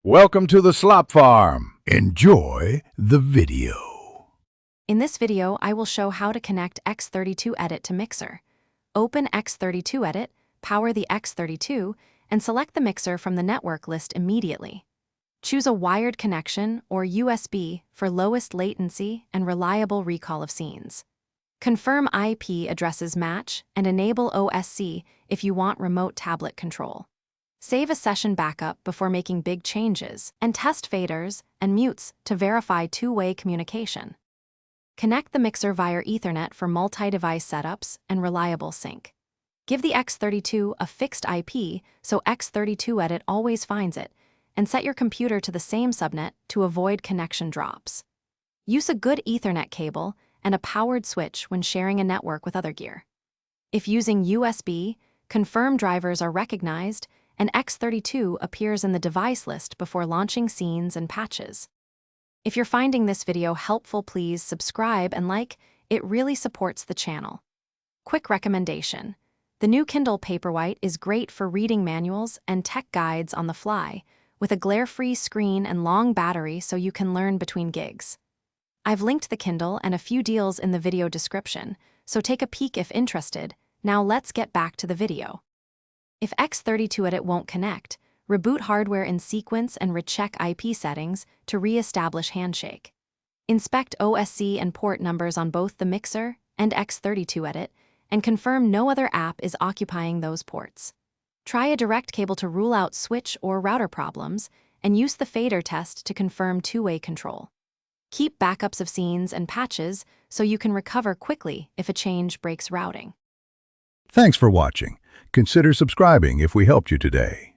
Welcome to the Slop Farm. Enjoy the video. In this video, I will show how to connect X32 Edit to Mixer. Open X32 Edit, power the X32, and select the mixer from the network list immediately. Choose a wired connection or USB for lowest latency and reliable recall of scenes. Confirm IP addresses match and enable OSC if you want remote tablet control. Save a session backup before making big changes, and test faders and mutes to verify two-way communication. Connect the mixer via Ethernet for multi-device setups and reliable sync. Give the X32 a fixed IP so X32 Edit always finds it, and set your computer to the same subnet to avoid connection drops. Use a good Ethernet cable and a powered switch when sharing a network with other gear. If using USB, confirm drivers are recognized and X32 appears in the device list before launching scenes and patches. If you're finding this video helpful, please subscribe and like. It really supports the channel. Quick recommendation: the new Kindle Paperwhite is great for reading manuals and tech guides on the fly, with a glare-free screen and long battery so you can learn between gigs. I've linked the Kindle and a few deals in the video description, so take a peek if interested. Now let's get back to the video. If X32 Edit won't connect, reboot hardware in sequence and recheck IP settings to re-establish handshake. Inspect OSC and port numbers on both the mixer and X32 Edit, and confirm no other app is occupying those ports. Try a direct cable to rule out switch or router problems, and use the fader test to confirm two-way control. Keep backups of scenes and patches so you can recover quickly if a change breaks routing. Thanks for watching. Consider subscribing if we helped you today.